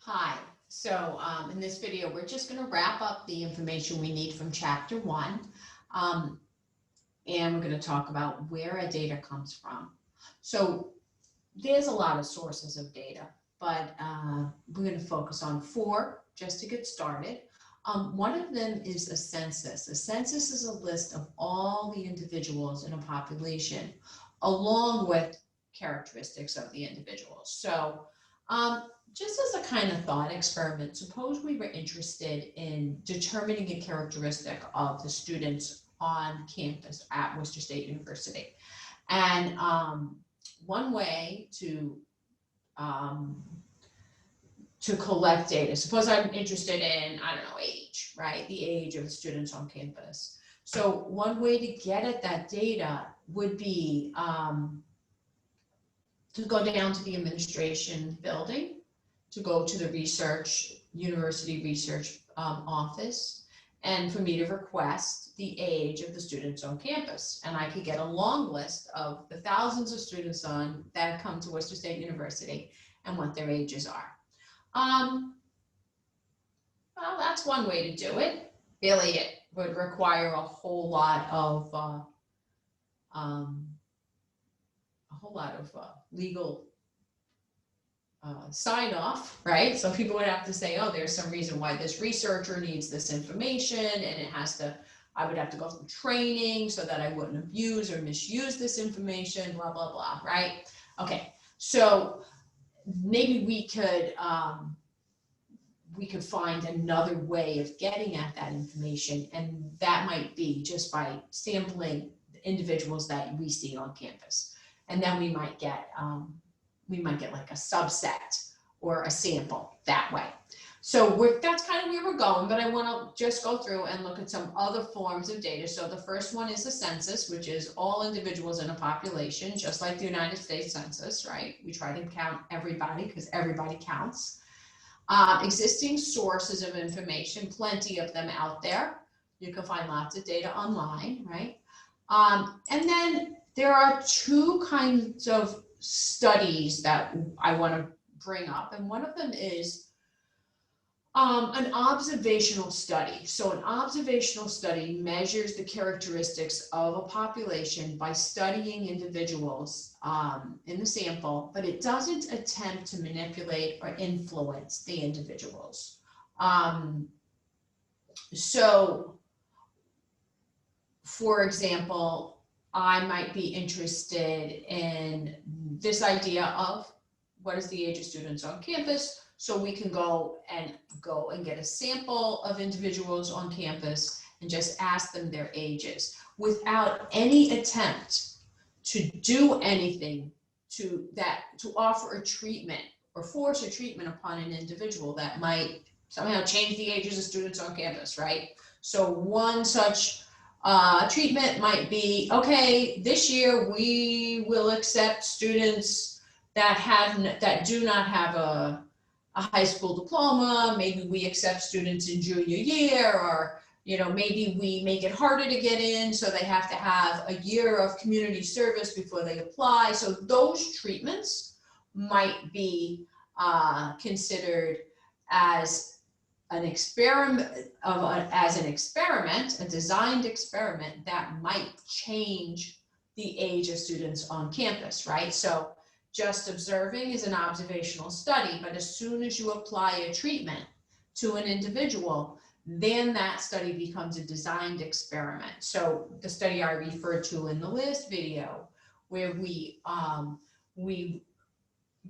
Hi. So in this video, we're just going to wrap up the information we need from Chapter 1. And we're going to talk about where our data comes from. So there's a lot of sources of data, but we're going to focus on 4 just to get started. One of them is a census. A census is a list of all the individuals in a population, along with characteristics of the individuals. So just as a kind of thought experiment, suppose we were interested in determining a characteristic of the students on campus at Worcester State University. And one way to collect data, suppose I'm interested in, I don't know, age, right? The age of the students on campus. So one way to get at that data would be to go down to the administration building, to go to the university research office, and for me to request the age of the students on campus. And I could get a long list of the thousands of students that come to Worcester State University and what their ages are. Well, that's one way to do it. Really, it would require a whole lot of legal sign off, right? So people would have to say, oh, there's some reason why this researcher needs this information, and I would have to go through training so that I wouldn't abuse or misuse this information, blah, blah, blah, right? Okay, so maybe we could find another way of getting at that information, and that might be just by sampling the individuals that we see on campus. And then we might get like a subset or a sample that way. So that's kind of where we're going, but I want to just go through and look at some other forms of data. So the first one is the census, which is all individuals in a population, just like the United States Census, right? We try to count everybody because everybody counts. Existing sources of information, plenty of them out there. You can find lots of data online, right? And then there are 2 kinds of studies that I want to bring up, and one of them is an observational study. So an observational study measures the characteristics of a population by studying individuals in the sample, but it doesn't attempt to manipulate or influence the individuals. So, for example, I might be interested in this idea of what is the age of students on campus. So we can go and get a sample of individuals on campus and just ask them their ages without any attempt to do anything to offer a treatment or force a treatment upon an individual that might somehow change the ages of students on campus, right? So one such treatment might be, okay, this year we will accept students that do not have a high school diploma. Maybe we accept students in junior year, or maybe we make it harder to get in, so they have to have a year of community service before they apply. So those treatments might be considered as an experiment, a designed experiment that might change the age of students on campus, right? So just observing is an observational study, but as soon as you apply a treatment to an individual, then that study becomes a designed experiment. So the study I referred to in the last video, where we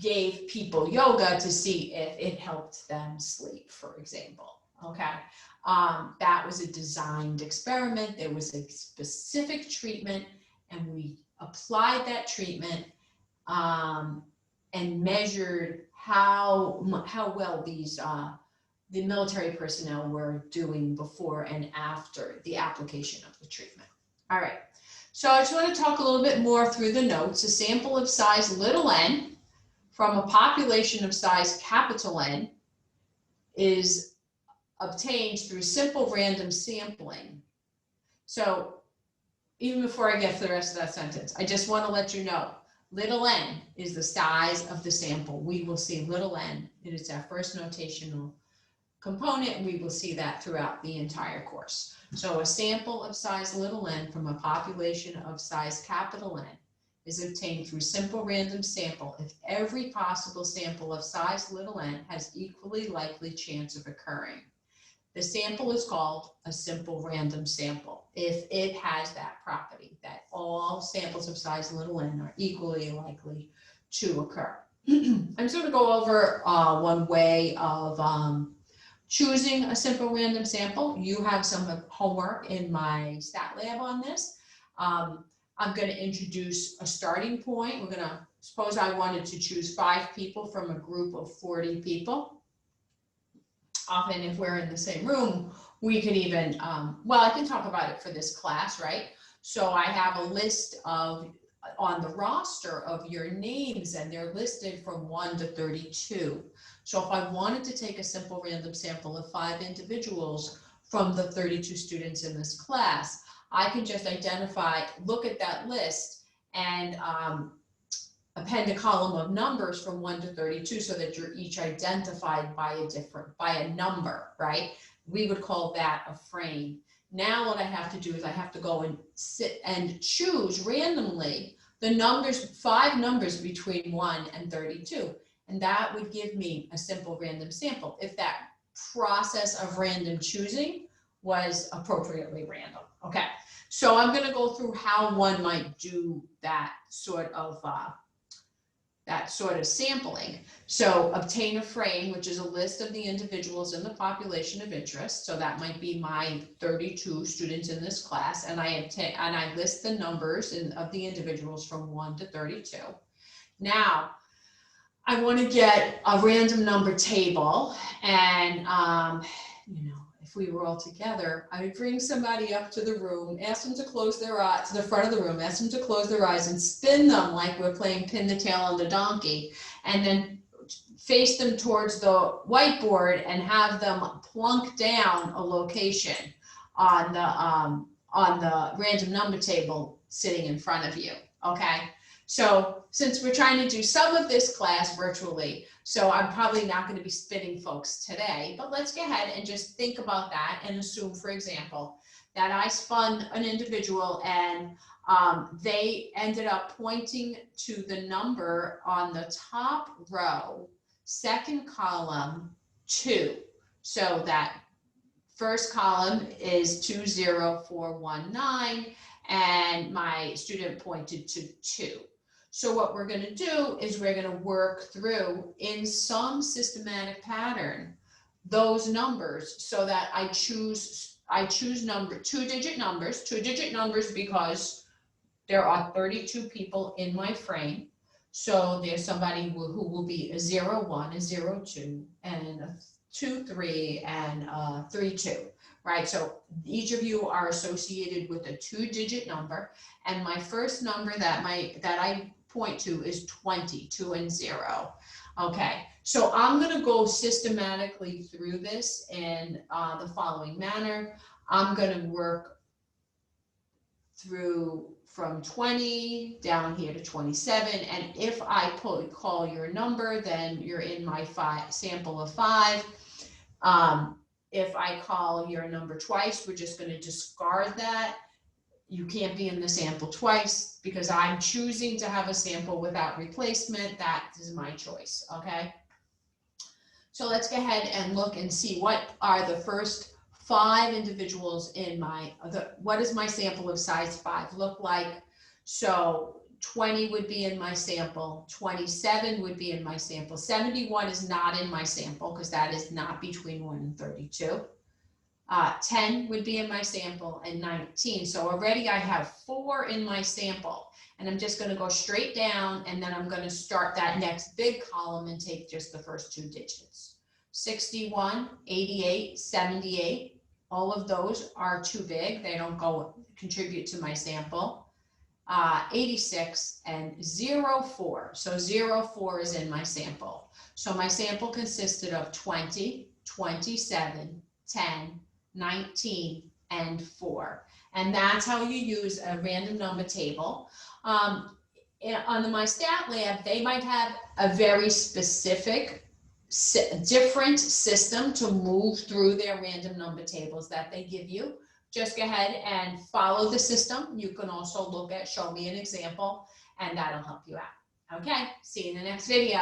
gave people yoga to see if it helped them sleep, for example. Okay, that was a designed experiment. There was a specific treatment, and we applied that treatment and measured how well the military personnel were doing before and after the application of the treatment. All right, so I just want to talk a little bit more through the notes. A sample of size little n from a population of size capital N is obtained through simple random sampling. So even before I get to the rest of that sentence, I just want to let you know Little n is the size of the sample. We will see little n. It is our first notational component, and we will see that throughout the entire course. So a sample of size little n from a population of size capital N is obtained through simple random sample if every possible sample of size little n has equally likely chance of occurring. The sample is called a simple random sample if it has that property, that all samples of size little n are equally likely to occur. I'm just going to go over one way of choosing a simple random sample. You have some homework in my stat lab on this. I'm going to introduce a starting point. We're going to, suppose I wanted to choose 5 people from a group of 40 people. Often if we're in the same room, we could even, well, I can talk about it for this class, right? So I have a list of, on the roster of your names, and they're listed from 1 to 32. So if I wanted to take a simple random sample of 5 individuals from the 32 students in this class, I can just identify, look at that list, and append a column of numbers from 1 to 32 so that you're each identified by a number, right? We would call that a frame. Now what I have to do is I have to go and sit and choose randomly the numbers, 5 numbers between 1 and 32. And that would give me a simple random sample if that process of random choosing was appropriately random. Okay, so I'm going to go through how one might do that sort of sampling. So obtain a frame, which is a list of the individuals in the population of interest. So that might be my 32 students in this class, and I list the numbers of the individuals from 1 to 32. Now, I want to get a random number table, and you know, if we were all together, I would bring somebody up to the room, ask them to close their eyes, to the front of the room, ask them to close their eyes and spin them like we're playing pin the tail on the donkey, and then face them towards the whiteboard and have them plunk down a location on the random number table sitting in front of you, okay? So since we're trying to do some of this class virtually, so I'm probably not going to be spinning folks today, but let's go ahead and just think about that and assume, for example, that I spun an individual and they ended up pointing to the number on the top row, second column, 2. So that first column is 20419, and my student pointed to 2. So what we're going to do is we're going to work through, in some systematic pattern, those numbers so that I choose two-digit numbers because there are 32 people in my frame. So there's somebody who will be a 01, a 02, and a 23, and a 32. Right, so each of you are associated with a 2-digit number, and my first number that I point to is 20, 2 and 0. Okay, so I'm going to go systematically through this in the following manner. I'm going to work through from 20 down here to 27, and if I call your number, then you're in my sample of 5. If I call your number twice, we're just going to discard that. You can't be in the sample twice because I'm choosing to have a sample without replacement. That is my choice, okay? So let's go ahead and look and see what are the first 5 individuals in what does my sample of size 5 look like? So 20 would be in my sample, 27 would be in my sample, 71 is not in my sample because that is not between 1 and 32. 10 would be in my sample, and 19. So already I have 4 in my sample, and I'm just going to go straight down, and then I'm going to start that next big column and take just the first 2 digits. 61, 88, 78, all of those are too big. They don't contribute to my sample. 86 and 04. So 04 is in my sample. So my sample consisted of 20, 27, 10, 19, and 4. And that's how you use a random number table. on the My Stat Lab, they might have a very specific, different system to move through their random number tables that they give you. Just go ahead and follow the system. You can also look at Show Me an Example, and that'll help you out. Okay, see you in the next video.